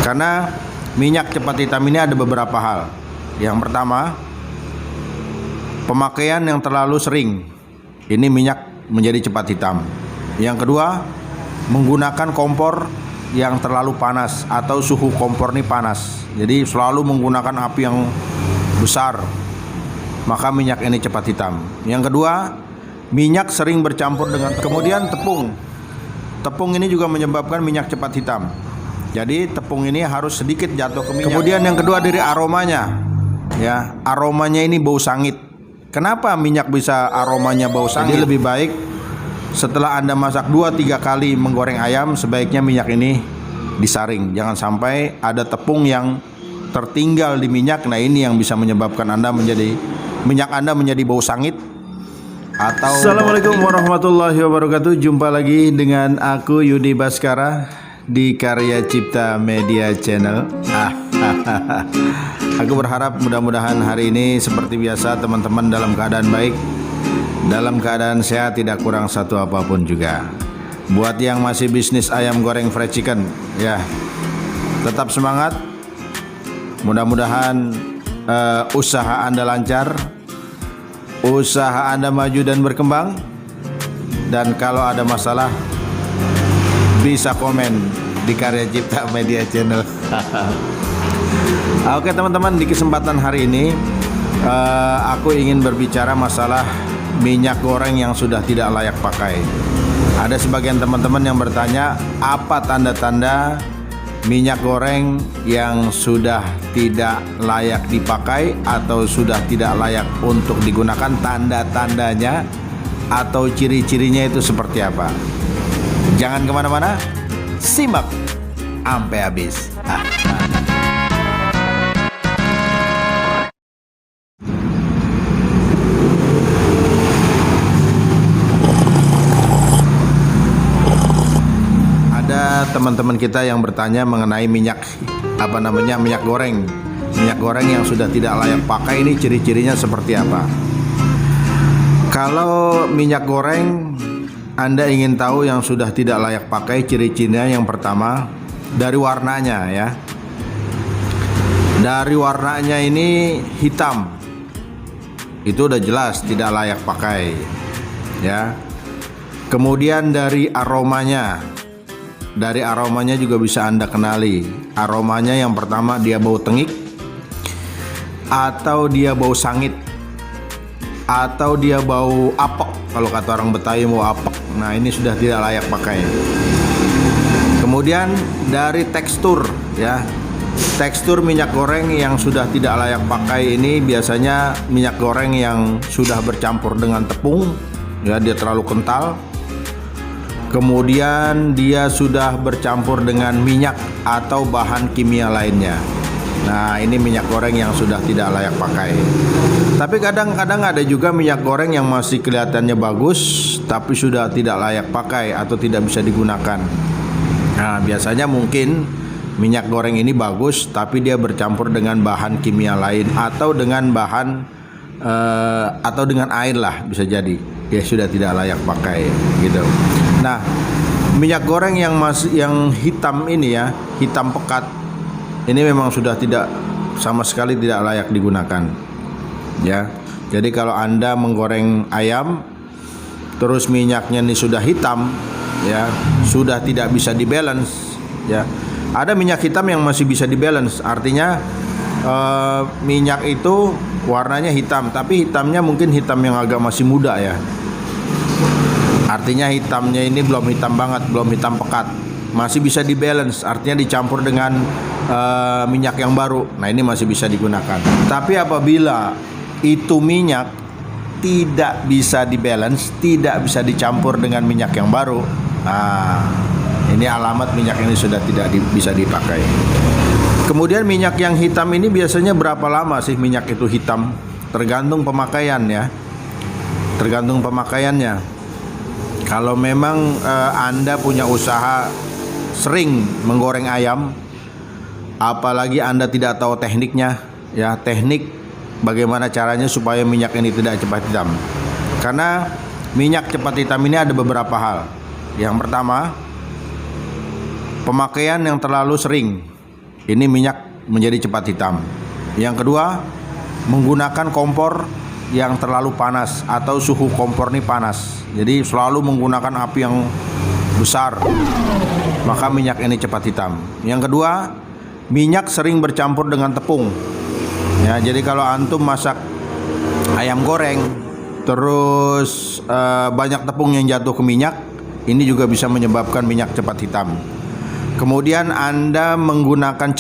Karena minyak cepat hitam ini ada beberapa hal. Yang pertama, pemakaian yang terlalu sering, ini minyak menjadi cepat hitam. Yang kedua, menggunakan kompor yang terlalu panas atau suhu kompor ini panas. Jadi selalu menggunakan api yang besar, maka minyak ini cepat hitam. Yang kedua, minyak sering bercampur dengan kemudian tepung. Tepung ini juga menyebabkan minyak cepat hitam. Jadi tepung ini harus sedikit jatuh ke minyak. Kemudian yang kedua dari aromanya. Ya, aromanya ini bau sangit. Kenapa minyak bisa aromanya bau sangit? Jadi lebih baik setelah Anda masak 2-3 kali menggoreng ayam, sebaiknya minyak ini disaring. Jangan sampai ada tepung yang tertinggal di minyak. Nah, ini yang bisa menyebabkan minyak Anda menjadi bau sangit atau Assalamualaikum warahmatullahi wabarakatuh. Jumpa lagi dengan aku Yudi Baskara di Karya Cipta Media Channel. Aku berharap mudah-mudahan hari ini seperti biasa teman-teman dalam keadaan baik, dalam keadaan sehat, tidak kurang satu apapun juga. Buat yang masih bisnis ayam goreng fried chicken, ya tetap semangat. Mudah-mudahan usaha Anda lancar, usaha Anda maju dan berkembang. Dan kalau ada masalah bisa komen di Karya Cipta Media Channel. Oke teman-teman, di kesempatan hari ini aku ingin berbicara masalah minyak goreng yang sudah tidak layak pakai. Ada sebagian teman-teman yang bertanya, apa tanda-tanda minyak goreng yang sudah tidak layak dipakai atau sudah tidak layak untuk digunakan? Tanda-tandanya atau ciri-cirinya itu seperti apa? Jangan kemana-mana, simak sampai habis. Ada teman-teman kita yang bertanya mengenai minyak goreng yang sudah tidak layak pakai. Ini ciri-cirinya seperti apa? Kalau minyak goreng Anda ingin tahu yang sudah tidak layak pakai, ciri-cirinya yang pertama dari warnanya, ya. Dari warnanya ini hitam, itu udah jelas tidak layak pakai, ya. Kemudian dari aromanya juga bisa Anda kenali. Aromanya yang pertama, dia bau tengik, atau dia bau sangit, atau dia bau apek. Kalau kata orang Betawi, mau apek. Nah, ini sudah tidak layak pakai. Kemudian dari tekstur, ya. Tekstur minyak goreng yang sudah tidak layak pakai ini biasanya minyak goreng yang sudah bercampur dengan tepung, ya, dia terlalu kental. Kemudian dia sudah bercampur dengan minyak atau bahan kimia lainnya. Nah, ini minyak goreng yang sudah tidak layak pakai. Tapi kadang-kadang ada juga minyak goreng yang masih kelihatannya bagus, tapi sudah tidak layak pakai atau tidak bisa digunakan. Nah, biasanya mungkin minyak goreng ini bagus, tapi dia bercampur dengan bahan kimia lain atau dengan atau dengan air lah, bisa jadi dia sudah tidak layak pakai, gitu. Nah, minyak goreng yang hitam ini, ya, hitam pekat, ini memang sudah sama sekali tidak layak digunakan, ya. Jadi kalau Anda menggoreng ayam terus minyaknya ini sudah hitam, ya, sudah tidak bisa dibalance, ya. Ada minyak hitam yang masih bisa dibalance, artinya minyak itu warnanya hitam, tapi hitamnya mungkin hitam yang agak masih muda, ya. Artinya hitamnya ini belum hitam banget, belum hitam pekat, masih bisa dibalance, artinya dicampur dengan minyak yang baru. Nah, ini masih bisa digunakan. Tapi apabila itu minyak tidak bisa dibalance, tidak bisa dicampur dengan minyak yang baru, nah, ini alamat minyak ini sudah tidak bisa dipakai. Kemudian minyak yang hitam ini biasanya berapa lama sih minyak itu hitam? Tergantung pemakaian, ya. Tergantung pemakaiannya. Kalau memang Anda punya usaha sering menggoreng ayam, apalagi Anda tidak tahu tekniknya, ya, teknik bagaimana caranya supaya minyak ini tidak cepat hitam. Karena minyak cepat hitam ini ada beberapa hal. Yang pertama, pemakaian yang terlalu sering. ini minyak menjadi cepat hitam. Yang kedua, menggunakan kompor yang terlalu panas atau suhu kompor ini panas. Jadi selalu menggunakan api yang besar, maka minyak ini cepat hitam. Yang kedua, minyak sering bercampur dengan tepung. Ya, jadi kalau antum masak ayam goreng terus banyak tepung yang jatuh ke minyak, ini juga bisa menyebabkan minyak cepat hitam. Kemudian Anda menggunakan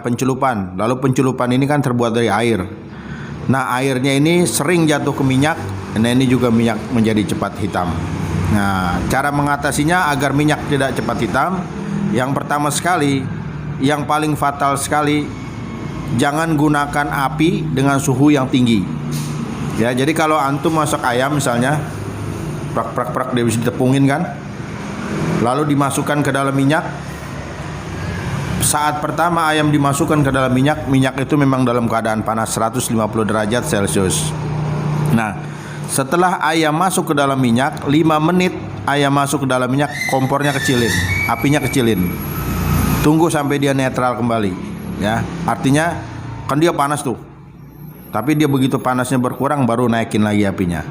pencelupan. Lalu pencelupan ini kan terbuat dari air. Nah, airnya ini sering jatuh ke minyak. Nah, ini juga minyak menjadi cepat hitam. Nah, cara mengatasinya agar minyak tidak cepat hitam, yang pertama sekali, yang paling fatal sekali, jangan gunakan api dengan suhu yang tinggi. Ya, jadi kalau antum masak ayam misalnya, prak dia bisa ditepungin kan, lalu dimasukkan ke dalam minyak. Saat pertama ayam dimasukkan ke dalam minyak itu memang dalam keadaan panas 150 derajat Celcius. Nah, setelah ayam masuk ke dalam minyak, 5 menit ayam masuk ke dalam minyak, kompornya kecilin, apinya kecilin. Tunggu sampai dia netral kembali, ya. Artinya kan dia panas tuh. Tapi dia begitu panasnya berkurang baru naikin lagi apinya.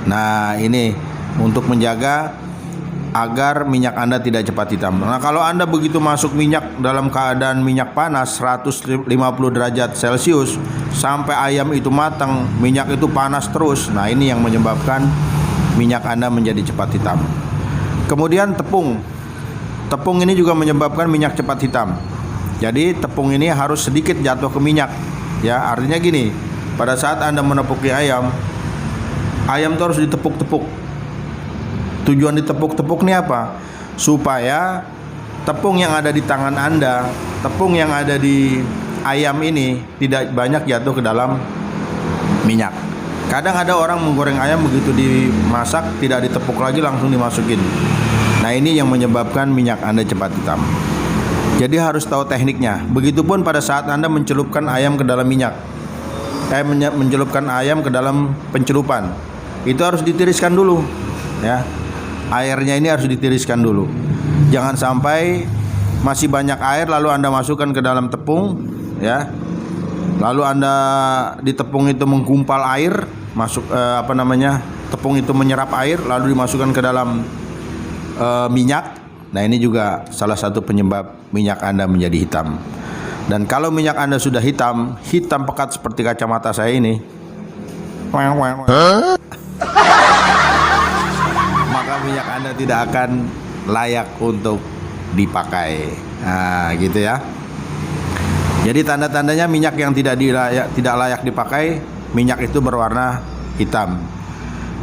Nah, ini untuk menjaga agar minyak Anda tidak cepat hitam. Nah, kalau Anda begitu masuk minyak dalam keadaan minyak panas 150 derajat Celcius sampai ayam itu matang, minyak itu panas terus. Nah, ini yang menyebabkan minyak Anda menjadi cepat hitam. Kemudian tepung. Tepung ini juga menyebabkan minyak cepat hitam. Jadi tepung ini harus sedikit jatuh ke minyak. Ya, artinya gini, pada saat Anda menepuki ayam itu harus ditepuk-tepuk. Tujuan ditepuk-tepuk ini apa? Supaya tepung yang ada di tangan Anda, tepung yang ada di ayam ini tidak banyak jatuh ke dalam minyak. Kadang ada orang menggoreng ayam begitu dimasak tidak ditepuk lagi langsung dimasukin. Nah, ini yang menyebabkan minyak Anda cepat hitam. Jadi harus tahu tekniknya. Begitupun pada saat Anda mencelupkan ayam ke dalam minyak. Mencelupkan ayam ke dalam pencelupan. Itu harus ditiriskan dulu, ya. Airnya ini harus ditiriskan dulu. Jangan sampai masih banyak air lalu Anda masukkan ke dalam tepung, ya. Lalu Anda di tepung itu menggumpal air, tepung itu menyerap air lalu dimasukkan ke dalam minyak. Nah, ini juga salah satu penyebab minyak Anda menjadi hitam. Dan kalau minyak Anda sudah hitam pekat seperti kacamata saya ini, maka minyak Anda tidak akan layak untuk dipakai. Nah, gitu ya. Jadi tanda-tandanya minyak yang tidak layak dipakai, minyak itu berwarna hitam.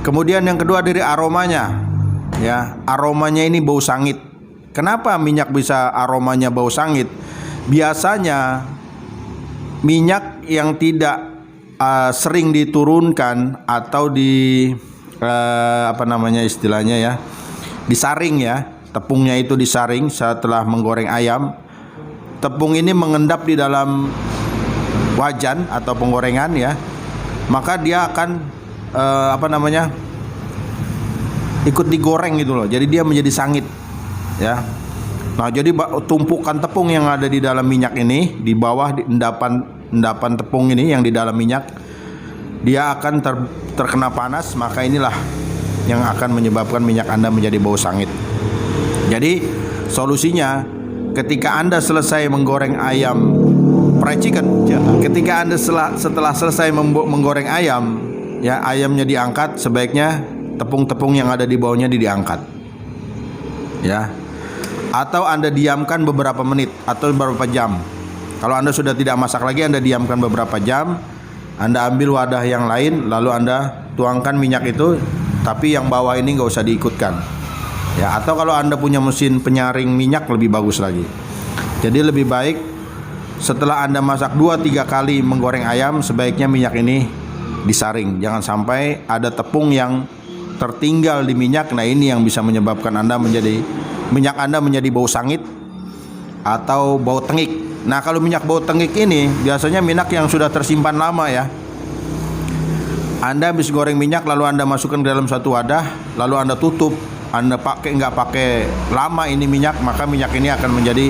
Kemudian yang kedua dari aromanya. Ya, aromanya ini bau sangit. Kenapa minyak bisa aromanya bau sangit? Biasanya minyak yang tidak sering diturunkan atau disaring, ya, tepungnya itu disaring setelah menggoreng ayam. Tepung ini mengendap di dalam wajan atau penggorengan, ya, maka dia akan ikut digoreng gitu loh. Jadi dia menjadi sangit, ya. Nah, jadi tumpukan tepung yang ada di dalam minyak ini, di bawah endapan tepung ini yang di dalam minyak, dia akan terkena panas, maka inilah yang akan menyebabkan minyak Anda menjadi bau sangit. Jadi solusinya, ketika Anda selesai menggoreng ayam fried chicken, ketika Anda setelah selesai menggoreng ayam, ya, ayamnya diangkat, sebaiknya tepung-tepung yang ada di bawahnya diangkat, ya. Atau Anda diamkan beberapa menit atau beberapa jam. Kalau Anda sudah tidak masak lagi, Anda diamkan beberapa jam. Anda ambil wadah yang lain, lalu Anda tuangkan minyak itu, tapi yang bawah ini nggak usah diikutkan, ya. Atau kalau Anda punya mesin penyaring minyak, lebih bagus lagi. Jadi lebih baik setelah Anda masak 2-3 kali menggoreng ayam, sebaiknya minyak ini disaring. Jangan sampai ada tepung yang tertinggal di minyak. Nah, ini yang bisa menyebabkan minyak Anda menjadi bau sangit atau bau tengik. Nah, kalau minyak bau tengik ini biasanya minyak yang sudah tersimpan lama, ya. Anda habis goreng minyak lalu Anda masukkan ke dalam satu wadah, lalu Anda tutup. Anda nggak pakai lama ini minyak, maka minyak ini akan menjadi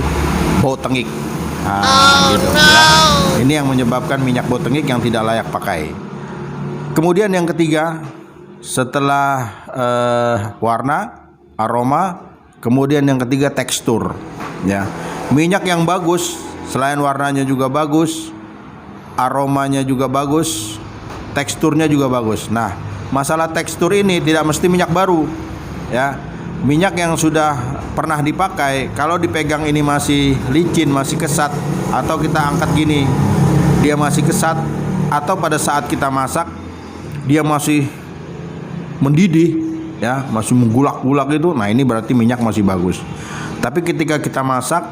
bau tengik. Gitu ya. Ini yang menyebabkan minyak botengik yang tidak layak pakai. Kemudian yang ketiga, setelah warna, aroma, kemudian yang ketiga tekstur. Ya, minyak yang bagus selain warnanya juga bagus, aromanya juga bagus, teksturnya juga bagus. Nah, masalah tekstur ini tidak mesti minyak baru. Ya, minyak yang sudah pernah dipakai, kalau dipegang ini masih licin, masih kesat, atau kita angkat gini, dia masih kesat, atau pada saat kita masak dia masih mendidih, ya, masih menggulak-gulak itu, nah ini berarti minyak masih bagus. Tapi ketika kita masak,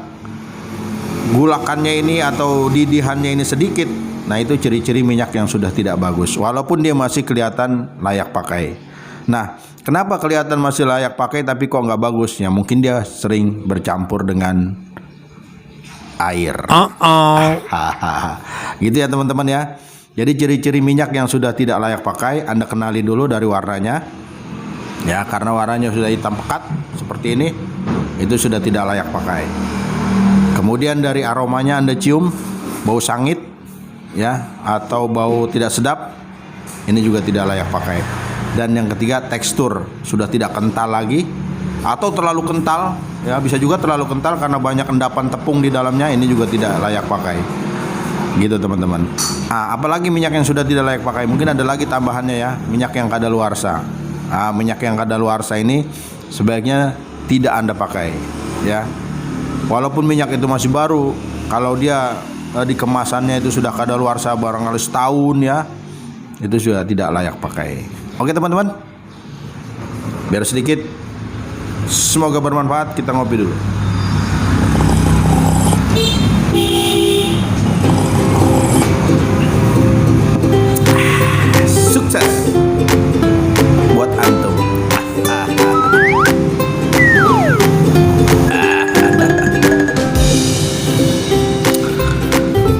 gulakannya ini atau didihannya ini sedikit, nah itu ciri-ciri minyak yang sudah tidak bagus, walaupun dia masih kelihatan layak pakai. Nah, kenapa kelihatan masih layak pakai tapi kok nggak bagus? Ya mungkin dia sering bercampur dengan air. Gitu ya teman-teman ya. Jadi ciri-ciri minyak yang sudah tidak layak pakai, Anda kenali dulu dari warnanya. Ya, karena warnanya sudah hitam pekat seperti ini, itu sudah tidak layak pakai. Kemudian dari aromanya Anda cium bau sangit, ya, atau bau tidak sedap, ini juga tidak layak pakai. Dan yang ketiga, tekstur sudah tidak kental lagi atau terlalu kental, ya, bisa juga terlalu kental karena banyak endapan tepung di dalamnya, ini juga tidak layak pakai. Gitu teman-teman. Nah, apalagi minyak yang sudah tidak layak pakai, mungkin ada lagi tambahannya ya, minyak yang kadaluarsa. Nah, minyak yang kadaluarsa ini sebaiknya tidak Anda pakai, ya. Walaupun minyak itu masih baru, kalau dia di kemasannya itu sudah kadaluarsa barangkali setahun, ya, itu sudah tidak layak pakai. Oke teman-teman, biar sedikit, semoga bermanfaat. Kita ngopi dulu. Sukses buat antum.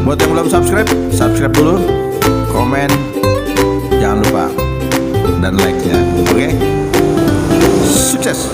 Buat yang belum subscribe dulu, komen, jangan lupa, dan like-nya. Oke? Sukses.